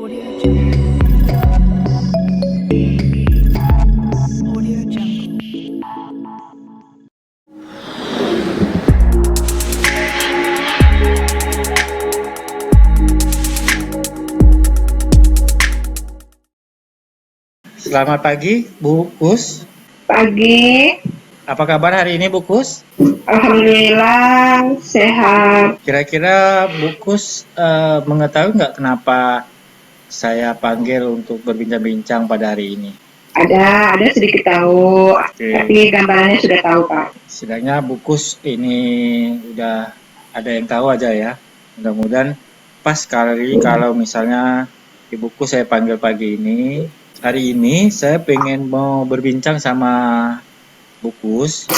Audio Jungle. Audio Jungle. Selamat pagi, Bu Kus. Pagi, Apa kabar hari ini, Bu Kus? alhamdulillah sehat. Kira-kira Bu Kus mengetahui nggak kenapa saya panggil untuk berbincang-bincang pada hari ini? Ada sedikit tahu, Oke, tapi gambarannya sudah tahu Pak. setidaknya Bu Kus ini udah ada yang tahu aja ya. Mudah-mudahan pas kali kalau misalnya Ibu Kus saya panggil pagi ini. Hari ini saya pengen mau berbincang sama Bu Kus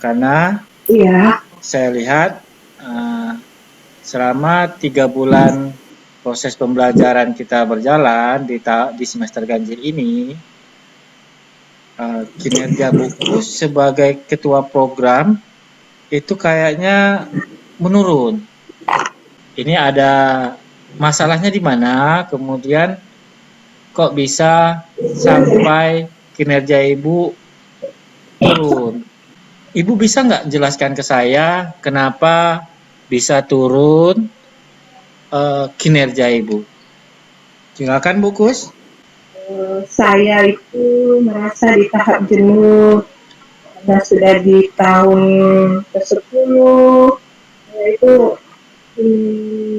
karena Iya, saya lihat selama 3 bulan proses pembelajaran kita berjalan di semester ganjil ini, kinerja buku sebagai ketua program itu kayaknya menurun. Ini ada masalahnya di mana, kemudian kok bisa sampai kinerja Ibu turun. Ibu bisa nggak jelaskan ke saya kenapa bisa turun kinerja Ibu? Silakan Bu Kus. saya itu merasa di tahap jenuh karena sudah di tahun ke-10, itu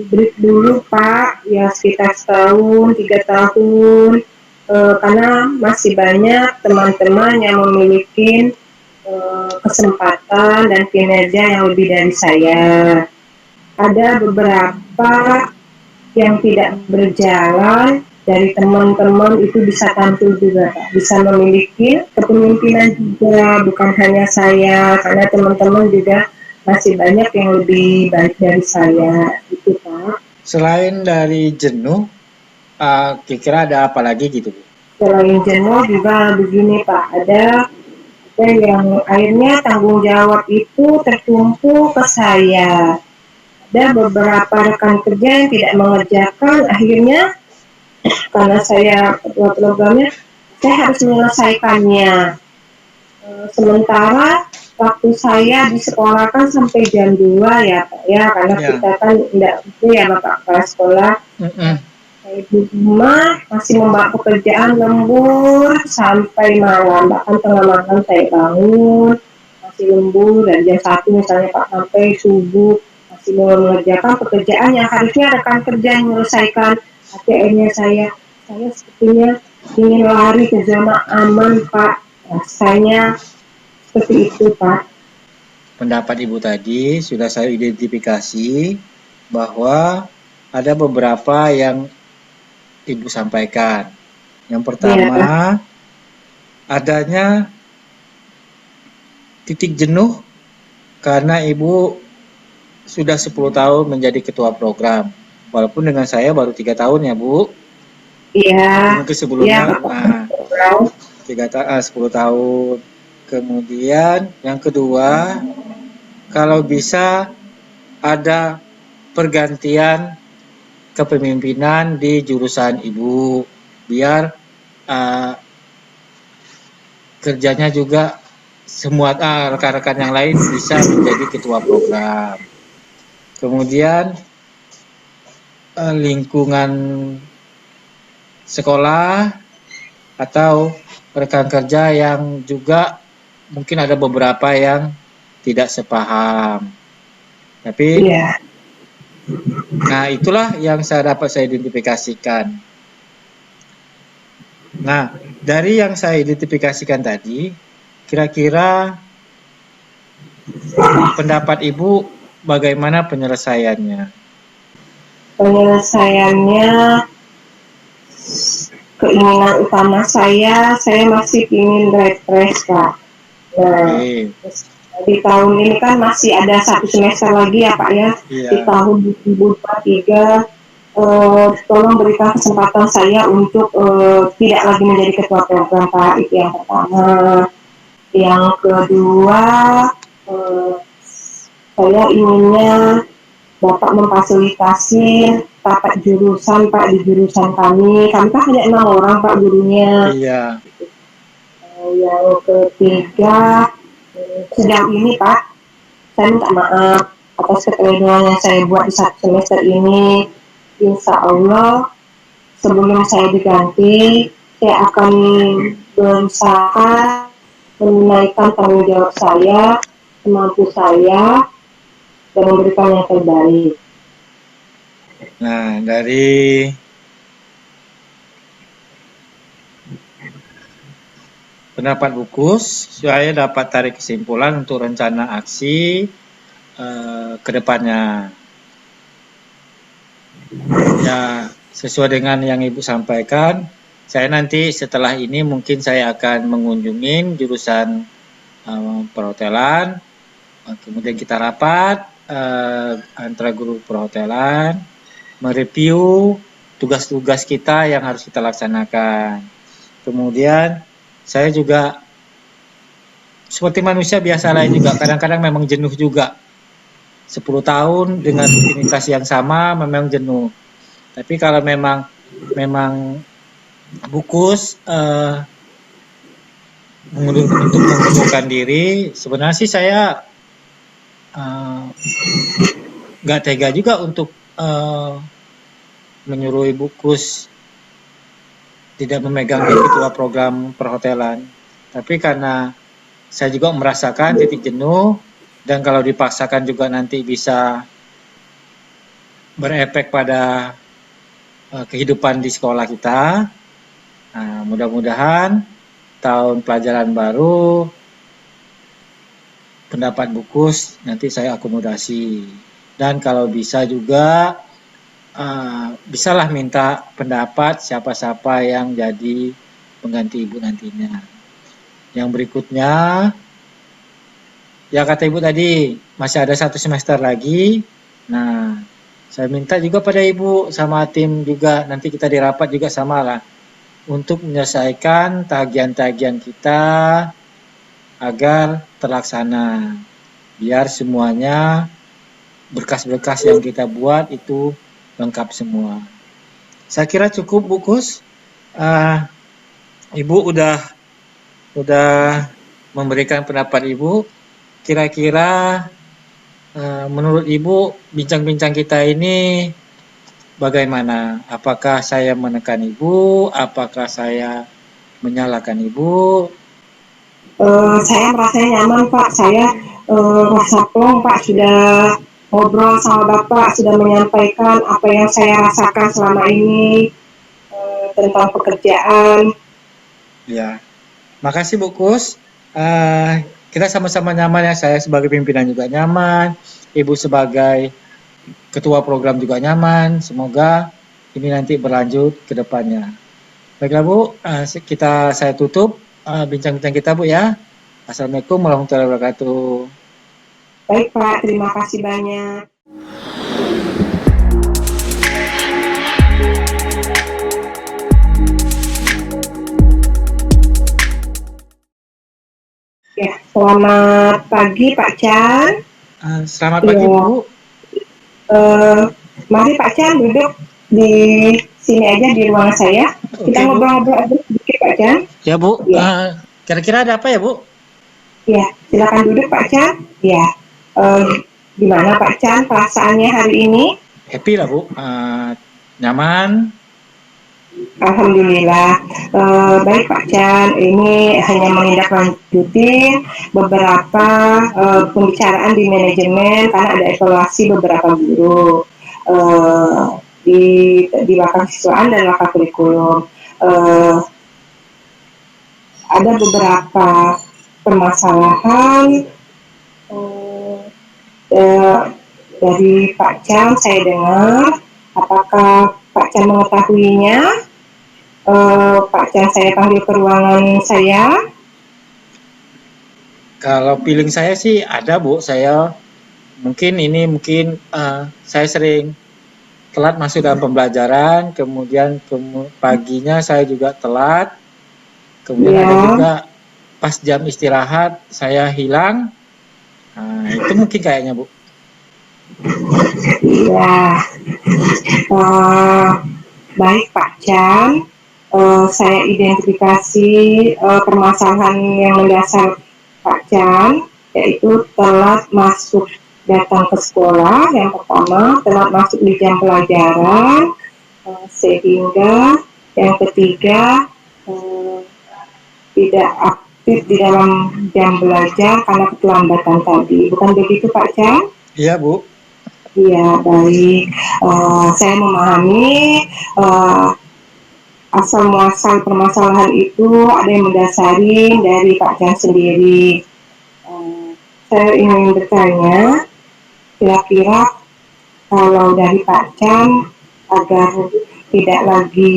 break dulu Pak, ya sekitar setahun, 3 tahun, karena masih banyak teman-teman yang memiliki kesempatan dan kinerja yang lebih dari saya. Ada beberapa yang tidak berjalan dari teman-teman itu bisa tampil juga, Pak. Bisa memiliki kepemimpinan juga, bukan hanya saya, karena teman-teman juga masih banyak yang lebih baik dari saya, itu Pak. Selain dari jenuh, kira-kira ada apa lagi gitu Bu? Selain jenuh juga begini Pak, ada yang akhirnya tanggung jawab itu tertumpu ke saya. Ada beberapa rekan kerja yang tidak mengerjakan, akhirnya karena saya ketua programnya, saya harus menyelesaikannya. Sementara waktu saya disekolahkan sampai jam 2 ya Pak ya, karena Ya. kita kan tidak itu ya Bapak kepala sekolah. Saya di rumah masih membawa pekerjaan lembur sampai malam, bahkan tengah malam saya bangun masih lembur dari jam 1 misalnya Pak sampai subuh masih mau mengerjakan pekerjaan yang harusnya rekan kerja yang menyelesaikan. Tapi akhirnya saya sepertinya ingin lari ke zona aman Pak, rasanya seperti itu Pak. Pendapat Ibu tadi sudah saya identifikasi bahwa ada beberapa yang Ibu sampaikan. Yang pertama, adanya titik jenuh karena Ibu sudah 10 tahun menjadi ketua program. Walaupun dengan saya baru 3 tahun ya Bu. Iya. Mungkin sebelumnya Iya, 10 tahun. Kemudian yang kedua, kalau bisa ada pergantian kepemimpinan di jurusan Ibu, biar kerjanya juga semua rekan-rekan yang lain bisa menjadi ketua program. Kemudian lingkungan sekolah atau rekan kerja yang juga mungkin ada beberapa yang tidak sepaham. Tapi nah itulah yang saya identifikasikan. Nah, dari yang saya identifikasikan tadi, kira-kira pendapat Ibu bagaimana penyelesaiannya? Penyelesaiannya, keinginan utama saya masih ingin refresh Pak. Nah, di tahun ini kan masih ada 1 semester lagi ya Pak ya. Iya. Di tahun 2023, tolong berikan kesempatan saya untuk tidak lagi menjadi ketua program Pak, itu yang pertama. Yang kedua, saya inginnya Bapak memfasilitasi rapat jurusan Pak di jurusan kami. Kami kan hanya 6 orang Pak gurunya. Iya. Yang ketiga, sejauh ini Pak, saya minta maaf atas keteledoran yang saya buat di 1 semester ini. Insya Allah sebelum saya diganti, saya akan berusaha menunaikan tanggung jawab saya, semampu saya, dan memberikan yang terbaik. Nah, dari pendapat Bukus, saya dapat tarik kesimpulan untuk rencana aksi ke depannya. Ya, sesuai dengan yang Ibu sampaikan, saya nanti setelah ini mungkin saya akan mengunjungi jurusan perhotelan, kemudian kita rapat antara guru perhotelan, mereview tugas-tugas kita yang harus kita laksanakan. Kemudian saya juga seperti manusia biasa lain juga, kadang-kadang memang jenuh juga. 10 tahun dengan rutinitas yang sama memang jenuh. Tapi kalau memang Bukus untuk mengundurkan diri, sebenarnya sih saya nggak tega juga untuk menyuruh Bukus tidak memegang ketua program perhotelan. Tapi karena saya juga merasakan titik jenuh, dan kalau dipaksakan juga nanti bisa berefek pada kehidupan di sekolah kita. Nah, mudah-mudahan tahun pelajaran baru pendapat Bukus nanti saya akomodasi. Dan kalau bisa juga bisalah minta pendapat siapa-siapa yang jadi pengganti Ibu nantinya. Yang berikutnya, ya kata Ibu tadi, masih ada 1 semester lagi. Nah, saya minta juga pada Ibu sama tim juga, nanti kita di rapat juga sama lah, untuk menyelesaikan tagihan-tagihan kita agar terlaksana. Biar semuanya berkas-berkas yang kita buat itu lengkap semua. Saya kira cukup Bukus. Ibu udah memberikan pendapat Ibu. Kira-kira menurut Ibu bincang-bincang kita ini bagaimana? Apakah saya menekan Ibu? Apakah saya menyalahkan Ibu? Saya merasa nyaman Pak. Saya rasa plong Pak, sudah ngobrol sama Bapak, sudah menyampaikan apa yang saya rasakan selama ini tentang pekerjaan. Ya, makasih Bukus. Kita sama-sama nyaman ya, saya sebagai pimpinan juga nyaman, Ibu sebagai ketua program juga nyaman. Semoga ini nanti berlanjut ke depannya. Baiklah Bu, saya tutup bincang-bincang kita Bu ya. Assalamualaikum warahmatullahi wabarakatuh. Baik Pak, terima kasih banyak. Ya, selamat pagi Pak Chan. Selamat pagi Ya. Bu. Mari Pak Chan duduk di sini aja di ruangan saya. Kita Oke, Bu. ngobrol-ngobrol sedikit Pak Chan. Ya Bu, Ya. kira-kira ada apa ya Bu? Ya, silakan duduk Pak Chan. Ya, gimana Pak Chan perasaannya hari ini? Happy lah Bu, nyaman. Alhamdulillah. Baik Pak Chan, ini hanya menindaklanjuti beberapa pembicaraan di manajemen karena ada evaluasi beberapa guru di wakaf siswaan dan wakaf kurikulum. Ada beberapa permasalahan dari Pak Chan saya dengar. Apakah Pak Chan mengetahuinya? Pak Chan saya panggil ke ruangan saya. Kalau feeling saya sih ada Bu, saya mungkin saya sering telat masuk dalam pembelajaran, kemudian paginya saya juga telat, kemudian ada juga pas jam istirahat saya hilang. Itu mungkin kayaknya Bu. Iya, eh, baik Pak Chan. Saya identifikasi permasalahan yang mendasar Pak Chan, yaitu telat masuk datang ke sekolah. Yang pertama, telat masuk di jam pelajaran, sehingga yang ketiga eh, tidak aktif di dalam jam belajar karena keterlambatan tadi. Bukan begitu Pak Chan? Iya, Bu. Iya, baik. Saya memahami uh, asal muasal permasalahan itu ada yang mendasari dari Pak Chan sendiri. Saya ingin bertanya, kira-kira kalau dari Pak Chan agar tidak lagi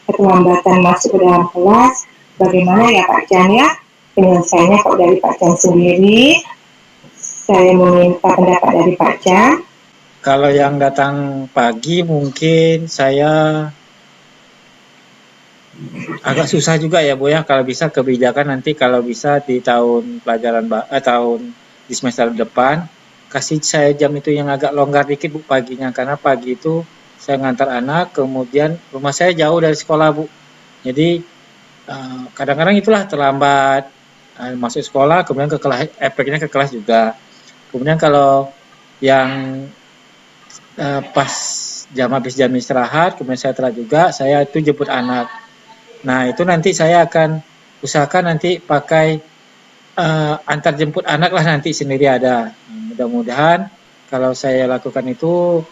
keterlambatan masuk ke dalam kelas, bagaimana ya Pak Chan ya? Penyelesaiannya kalau dari Pak Chan sendiri, saya meminta pendapat dari Pak Chan. Kalau yang datang pagi mungkin saya agak susah juga ya Bu ya, kalau bisa kebijakan nanti kalau bisa di tahun pelajaran tahun di semester depan kasih saya jam itu yang agak longgar dikit Bu paginya, karena pagi itu saya ngantar anak, kemudian rumah saya jauh dari sekolah Bu. Jadi kadang-kadang itulah terlambat masuk sekolah, kemudian ke kelas, efeknya ke kelas juga. Kemudian kalau yang pas jam habis jam istirahat, kemudian saya telat juga, saya itu jemput anak. Nah, itu nanti saya akan usahakan nanti pakai antar jemput anak lah nanti sendiri ada. Mudah-mudahan kalau saya lakukan itu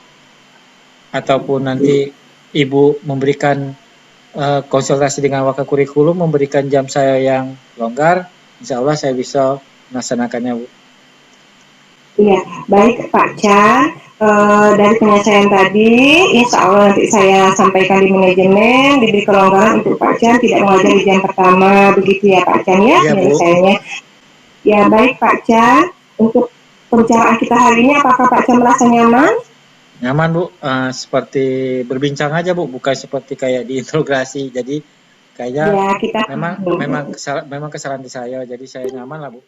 ataupun nanti ibu memberikan konsultasi dengan wakil kurikulum, memberikan jam saya yang longgar, insya Allah saya bisa melaksanakannya, Bu. Iya, baik Pak Chan. Dari penyelesaian tadi, insya Allah nanti saya sampaikan di manajemen, diberi kelonggaran untuk Pak Chan tidak mengajar di jam pertama, begitu ya Pak Chan ya Iya, Bu. penyelesaiannya. Ya baik Pak Chan, untuk pembicaraan kita hari ini apakah Pak Chan merasa nyaman? Nyaman, Bu. Seperti berbincang aja, Bu, bukan seperti kayak diinterogasi. Jadi kayaknya Ya kita memang kesalahan di saya, jadi saya nyaman lah, Bu.